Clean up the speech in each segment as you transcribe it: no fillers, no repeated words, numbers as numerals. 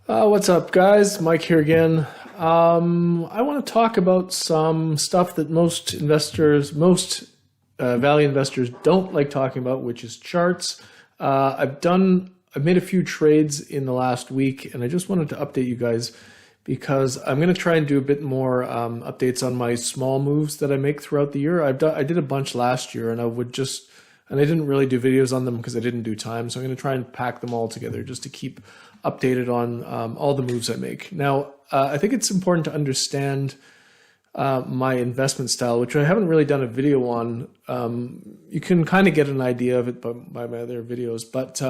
What's up, guys? Mike here again. I want to talk about some stuff that most investors, value investors don't like talking about, which is charts. I've made a few trades in the last week, and I just wanted to update you guys because I'm going to try and do a bit more updates on my small moves that I make throughout the year. I did a bunch last year, and I didn't really do videos on them because I didn't do time. So I'm going to try and pack them all together just to keep updated on all the moves I make. Now, I think it's important to understand my investment style, which I haven't really done a video on. You can kind of get an idea of it by my other videos. But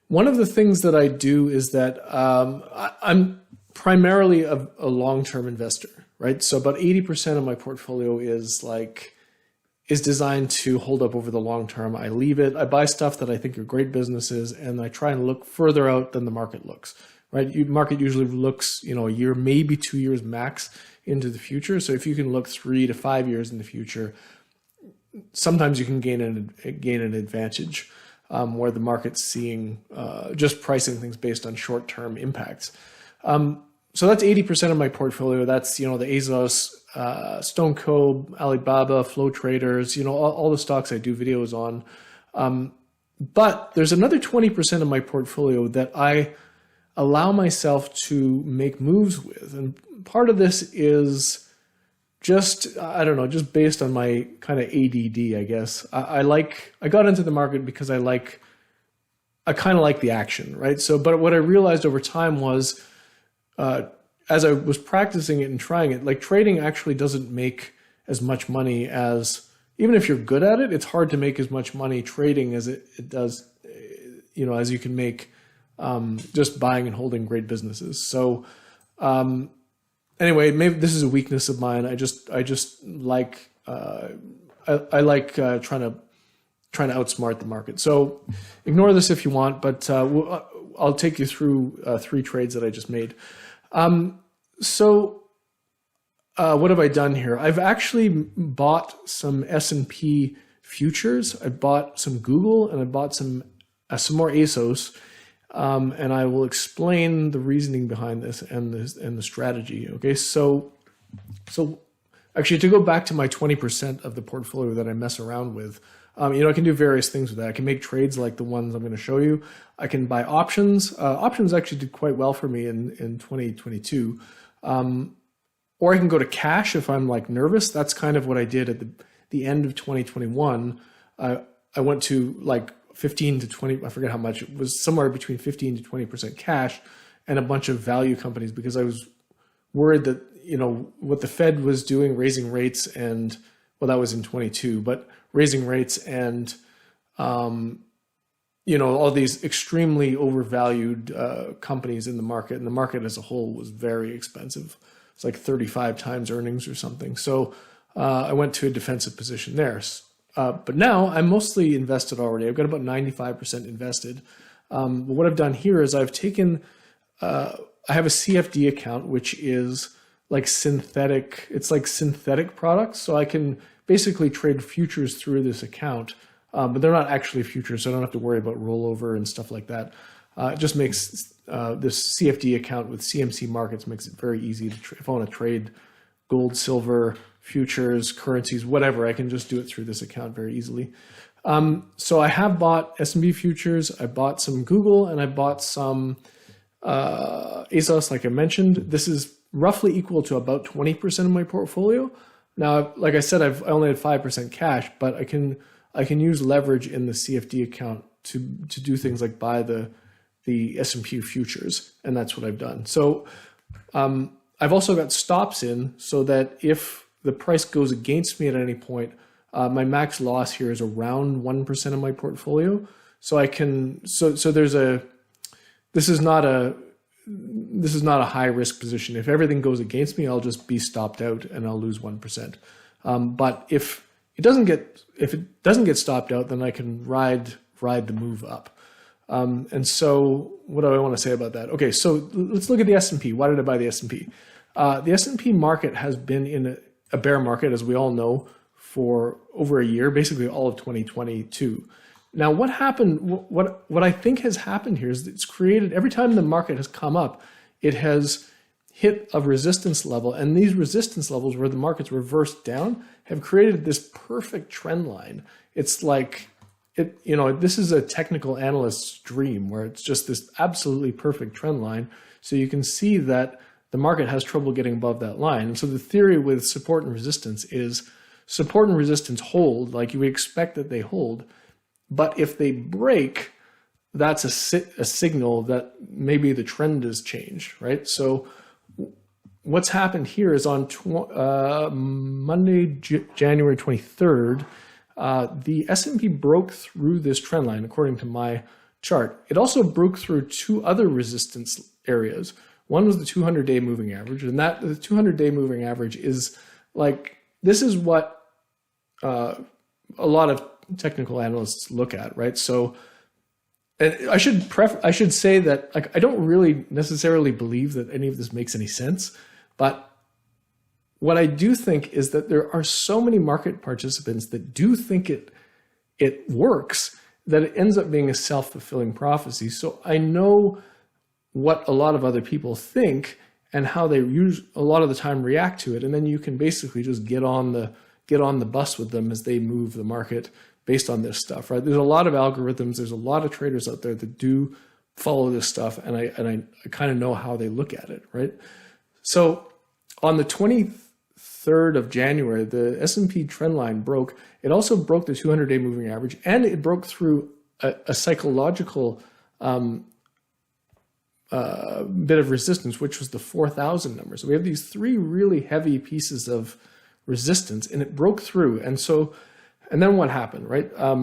one of the things that I do is that I'm primarily a long-term investor, right? So about 80% of my portfolio is designed to hold up over the long term. I leave it. I buy stuff that I think are great businesses, and I try and look further out than the market looks, right? Market usually looks, a year, maybe 2 years max into the future. So if you can look 3 to 5 years in the future, sometimes you can gain an advantage where the market's seeing just pricing things based on short-term impacts. So that's 80% of my portfolio. That's, the ASOS, Stone Co, Alibaba, Flow Traders, all the stocks I do videos on. But there's another 20% of my portfolio that I allow myself to make moves with. And part of this is just, I don't know, just based on my kind of ADD, I guess. I got into the market because I kind of like the action, right? So, but what I realized over time was, as I was practicing it and trying it, trading actually doesn't make as much money as, even if you're good at it, it's hard to make as much money trading as it does, as you can make just buying and holding great businesses. So anyway, maybe this is a weakness of mine. I just like, I like trying to outsmart the market. So ignore this if you want, but I'll take you through 3 trades that I just made. So what have I done here? I've actually bought some S&P futures. I bought some Google, and I bought some more ASOS. And I will explain the reasoning behind this and the strategy. Okay, so actually, to go back to my 20% of the portfolio that I mess around with, I can do various things with that. I can make trades like the ones I'm going to show you. I can buy options. Options actually did quite well for me in 2022. Or I can go to cash if I'm nervous. That's kind of what I did at the end of 2021. I went to 15 to 20, I forget how much. It was somewhere between 15 to 20% cash and a bunch of value companies because I was worried that, what the Fed was doing, raising rates and, well, that was in 22, but raising rates and, all these extremely overvalued companies in the market, and the market as a whole was very expensive. It's like 35 times earnings or something. So I went to a defensive position there. But now I'm mostly invested already. I've got about 95% invested. But what I've done here is I've taken, I have a CFD account, which is synthetic. It's like synthetic products. So I can basically trade futures through this account, but they're not actually futures. So I don't have to worry about rollover and stuff like that. It just makes this CFD account with CMC markets makes it very easy to if I want to trade gold, silver, futures, currencies, whatever, I can just do it through this account very easily. So I have bought S&P futures, I bought some Google, and I bought some ASOS, like I mentioned. This is roughly equal to about 20% of my portfolio. Now, like I said, I only had 5% cash, but I can use leverage in the CFD account to do things like buy the S&P futures, and that's what I've done. So I've also got stops in so that if the price goes against me at any point, my max loss here is around 1% of my portfolio. So I can, this is not a high risk position. If everything goes against me, I'll just be stopped out and I'll lose 1%. But if it doesn't get stopped out, then I can ride the move up. And so what do I want to say about that? Okay, so let's look at the S&P. Why did I buy the S&P? The S&P market has been in a bear market, as we all know, for over a year, basically all of 2022. Now, what happened, what I think has happened here is it's created, every time the market has come up, it has hit a resistance level, and these resistance levels where the market's reversed down have created this perfect trend line. It's like, this is a technical analyst's dream where it's just this absolutely perfect trend line. So you can see that the market has trouble getting above that line. And so the theory with support and resistance is support and resistance hold, like you would expect that they hold. But if they break, that's a signal that maybe the trend has changed, right? So what's happened here is on Monday, January 23rd, the S&P broke through this trend line, according to my chart. It also broke through two other resistance areas. One was the 200-day moving average, and the 200-day moving average is like, this is what a lot of technical analysts look at, right? So, and I should say that, like, I don't really necessarily believe that any of this makes any sense, but what I do think is that there are so many market participants that do think it works that it ends up being a self-fulfilling prophecy. So I know what a lot of other people think and how they a lot of the time react to it, and then you can basically just get on the bus with them as they move the market based on this stuff, right? There's a lot of algorithms. There's a lot of traders out there that do follow this stuff, and I kind of know how they look at it, right? So on the 23rd of January, the S&P trend line broke. It also broke the 200-day moving average, and it broke through a psychological bit of resistance, which was the 4,000 number. So we have these three really heavy pieces of resistance, and it broke through. And then what happened, right? A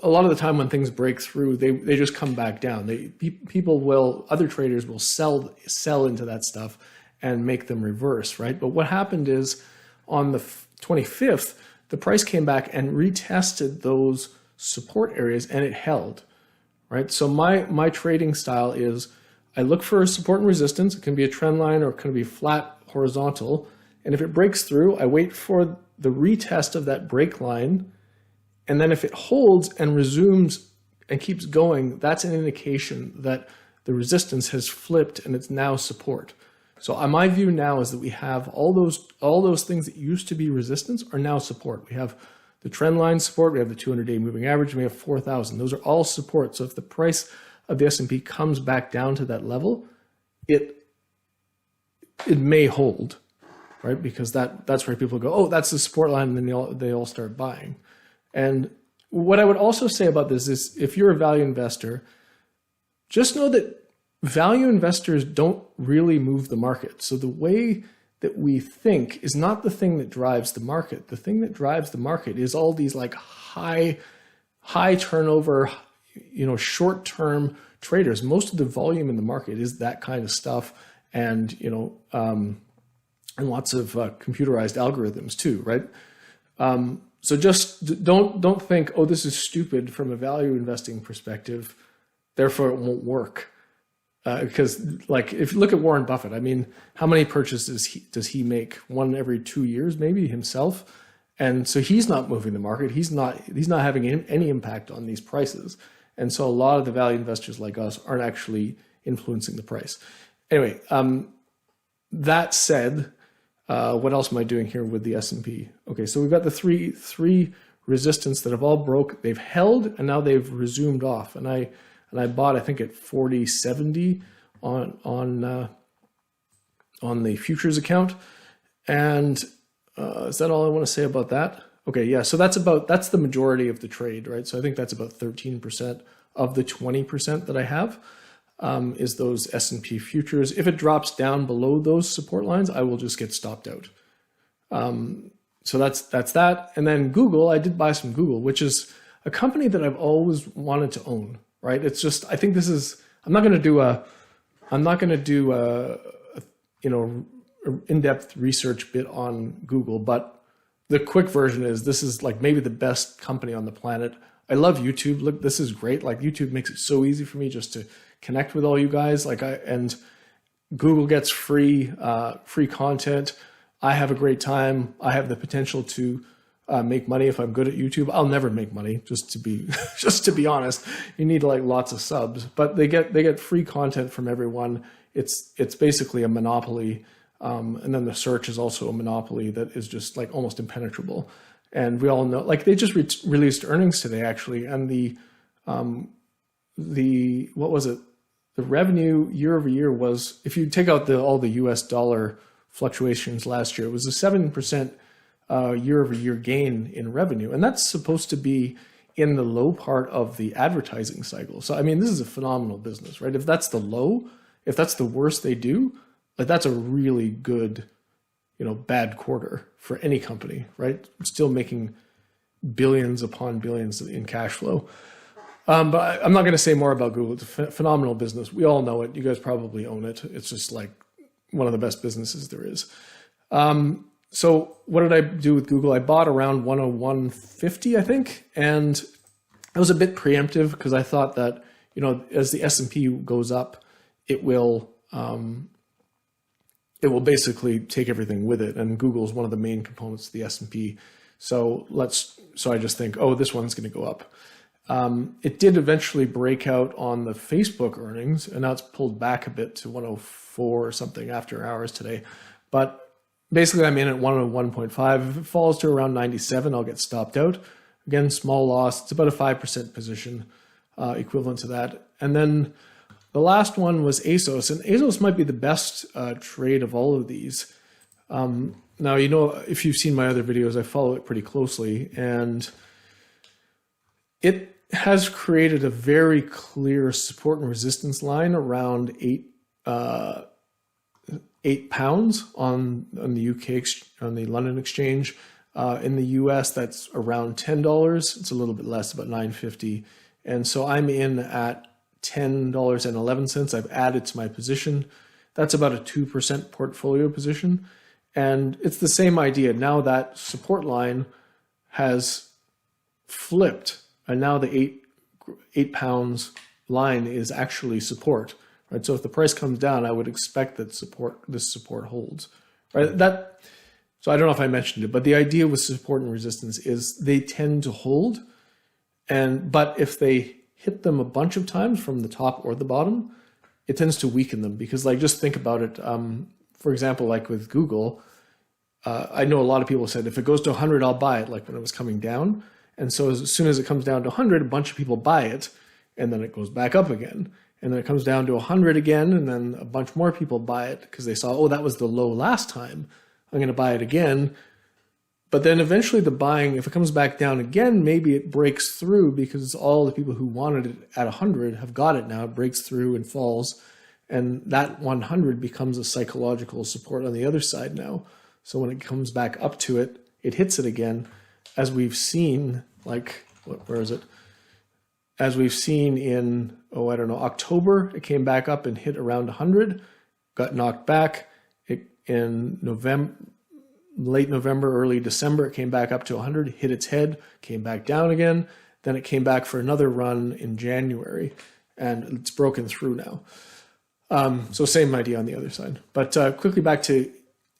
lot of the time when things break through, they just come back down. Other traders will sell into that stuff and make them reverse, right? But what happened is on the 25th, the price came back and retested those support areas, and it held, right? So my trading style is I look for support and resistance. It can be a trend line or it can be flat horizontal. And if it breaks through, I wait for the retest of that break line. And then if it holds and resumes and keeps going, that's an indication that the resistance has flipped and it's now support. So my view now is that we have all those things that used to be resistance are now support. We have the trend line support, we have the 200-day moving average, and we have 4,000. Those are all support. So if the price of the S&P comes back down to that level, it may hold, right? Because that's where people go, oh, that's the support line, and then they all start buying. And what I would also say about this is if you're a value investor, just know that value investors don't really move the market. So the way that we think is not the thing that drives the market. The thing that drives the market is all these like high turnover, short-term traders. Most of the volume in the market is that kind of stuff, and and lots of computerized algorithms too, right? So just don't think, oh, this is stupid from a value investing perspective, therefore it won't work. Because like if you look at Warren Buffett, I mean, how many purchases does he make? One every 2 years, maybe, himself. And so he's not moving the market. He's not having any impact on these prices. And so a lot of the value investors like us aren't actually influencing the price. Anyway, that said, what else am I doing here with the S&P? Okay, so we've got the three resistance that have all broke. They've held, and now they've resumed off. And I bought, I think, at 40.70 on the futures account. And is that all I want to say about that? Okay, yeah. So that's the majority of the trade, right? So I think that's about 13% of the 20% that I have is those S&P futures. If it drops down below those support lines, I will just get stopped out. So that's that. And then Google, I did buy some Google, which is a company that I've always wanted to own. Right? It's just, I think this is, I'm not going to do a in-depth research bit on Google, but the quick version is this is like maybe the best company on the planet. I love YouTube. Look, this is great. Like YouTube makes it so easy for me just to connect with all you guys. And Google gets free content. I have a great time. I have the potential to make money if I'm good at YouTube. I'll never make money, just to be just to be honest. You need like lots of subs, but they get free content from everyone. It's basically a monopoly, and then the search is also a monopoly that is just like almost impenetrable. And we all know, like they just released earnings today actually, and the what was it? The revenue year over year was, if you take out all the US dollar fluctuations last year, it was a 7% year over year gain in revenue. And that's supposed to be in the low part of the advertising cycle. So, I mean, this is a phenomenal business, right? If that's the low, if that's the worst they do, like that's a really good, bad quarter for any company, right? Still making billions upon billions in cash flow. But I'm not going to say more about Google. It's a phenomenal business. We all know it. You guys probably own it. It's just like one of the best businesses there is. So what did I do with Google? I bought around 101.50, I think. And I was a bit preemptive because I thought that, as the S&P goes up, it will basically take everything with it. And Google is one of the main components of the S&P. So I just think, oh, this one's going to go up. It did eventually break out on the Facebook earnings, and now it's pulled back a bit to 104 or something after hours today. But basically, I'm in at 101.5. If it falls to around 97, I'll get stopped out. Again, small loss. It's about a 5% position, equivalent to that. And then the last one was ASOS, and ASOS might be the best trade of all of these. Now, if you've seen my other videos, I follow it pretty closely, and it has created a very clear support and resistance line around £8 on the UK, on the London exchange. In the US, that's around $10. It's a little bit less, about $9.50. And so I'm in at $10.11. I've added to my position. That's about a 2% portfolio position. And it's the same idea. Now that support line has flipped, and now the £8 line is actually support, right? So if the price comes down, I would expect that this support holds, right? So I don't know if I mentioned it, but the idea with support and resistance is they tend to hold, but if they hit them a bunch of times from the top or the bottom, it tends to weaken them because, like, just think about it. For example, like with Google, I know a lot of people said if it goes to 100, I'll buy it, like when it was coming down. And so as soon as it comes down to 100, a bunch of people buy it, and then it goes back up again. And then it comes down to 100 again, and then a bunch more people buy it because they saw, oh, that was the low last time. I'm going to buy it again. But then eventually the buying, if it comes back down again, maybe it breaks through because all the people who wanted it at 100 have got it now. It breaks through and falls. And that 100 becomes a psychological support on the other side now. So when it comes back up to it, it hits it again. As we've seen, where is it? As we've seen in, October, it came back up and hit around 100, got knocked back. In late November, early December, it came back up to 100, hit its head, came back down again. Then it came back for another run in January, and it's broken through now. So same idea on the other side. But quickly back to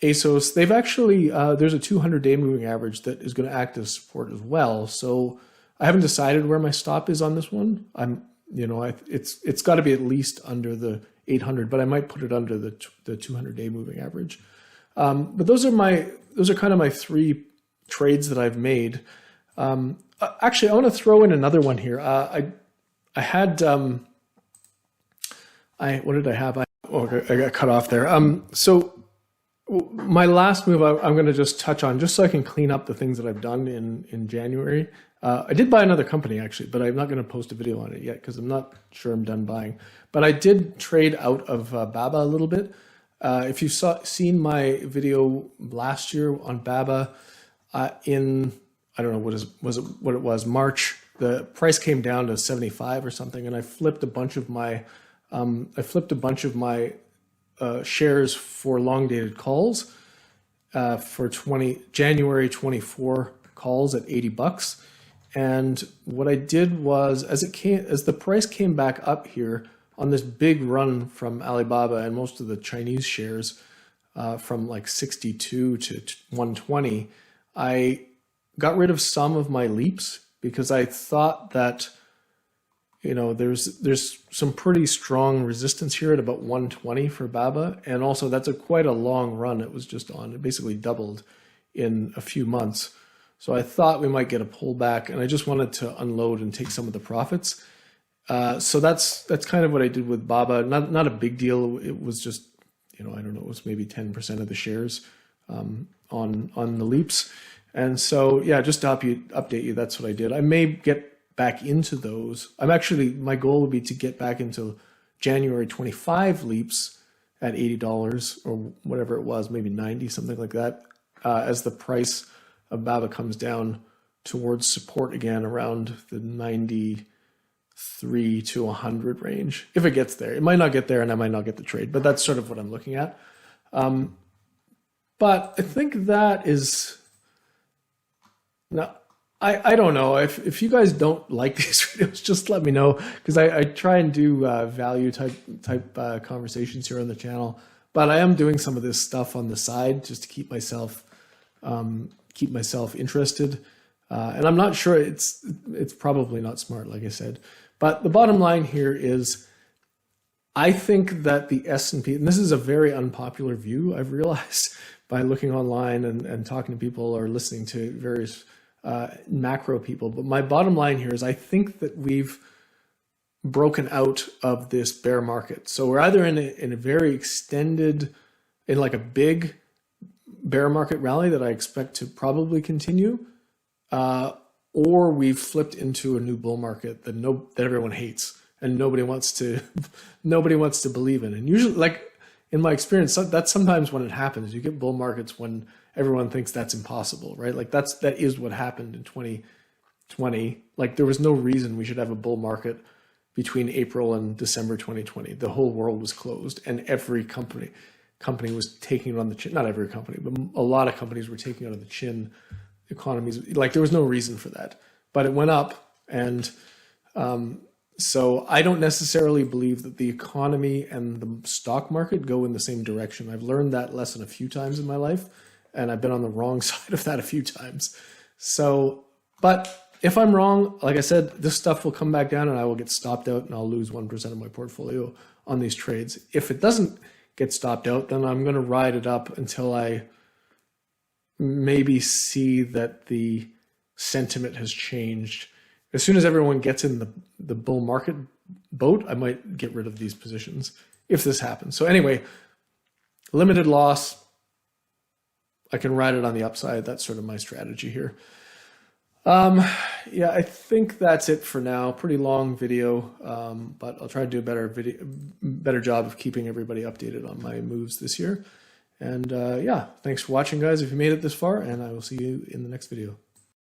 ASOS, they've actually, there's a 200-day moving average that is going to act as support as well. So I haven't decided where my stop is on this one. It's got to be at least under the 800, but I might put it under the 200-day moving average. But those are kind of my three trades that I've made. Actually, I want to throw in another one here. I had, what did I have? I got cut off there. So my last move, I'm going to just touch on, just so I can clean up the things that I've done in January. I did buy another company actually, but I'm not going to post a video on it yet because I'm not sure I'm done buying. But I did trade out of BABA a little bit. If you've seen my video last year on BABA, I don't know what it was, March, the price came down to 75 or something, and I flipped a bunch of my shares for long dated calls for January 24 calls at $80. And what I did was, as the price came back up here on this big run from Alibaba and most of the Chinese shares from like 62 to 120, I got rid of some of my leaps because I thought that, there's some pretty strong resistance here at about 120 for BABA. And also that's quite a long run it was just on. It basically doubled in a few months. So I thought we might get a pullback, and I just wanted to unload and take some of the profits. So that's kind of what I did with BABA. Not a big deal. It was just, I don't know, it was maybe 10% of the shares on the leaps. And so, yeah, just to update you, that's what I did. I may get back into those. My goal would be to get back into January 25 leaps at $80 or whatever it was, maybe 90, something like that, as the price of BABA comes down towards support again around the 93 to 100 range. If it gets there, it might not get there and I might not get the trade, but that's sort of what I'm looking at. But I think that is, now, I don't know. If you guys don't like these videos, just let me know, because I try and do value type conversations here on the channel. But I am doing some of this stuff on the side just to keep myself interested. And I'm not sure, it's probably not smart, like I said. But the bottom line here is, I think that the S&P, and this is a very unpopular view, I've realized by looking online and talking to people or listening to various macro people. But my bottom line here is I think that we've broken out of this bear market. So we're either in a very extended, in like a big bear market rally that I expect to probably continue, or we've flipped into a new bull market that everyone hates and nobody wants to believe in. And usually, like in my experience, that's sometimes when it happens. You get bull markets when everyone thinks that's impossible, right? Like that is what happened in 2020. Like there was no reason we should have a bull market between April and December 2020. The whole world was closed and every company was taking it on the chin. Not every company, but a lot of companies were taking it on the chin. Economies, like there was no reason for that, but it went up. And so I don't necessarily believe that the economy and the stock market go in the same direction. I've learned that lesson a few times in my life, and I've been on the wrong side of that a few times. So, but if I'm wrong, like I said, this stuff will come back down and I will get stopped out and I'll lose 1% of my portfolio on these trades. If it doesn't get stopped out, then I'm going to ride it up until I maybe see that the sentiment has changed. As soon as everyone gets in the bull market boat, I might get rid of these positions if this happens. So anyway, limited loss. I can ride it on the upside. That's sort of my strategy here. Yeah, I think that's it for now. Pretty long video, but I'll try to do a better job of keeping everybody updated on my moves this year. And yeah, thanks for watching, guys, if you made it this far, and I will see you in the next video.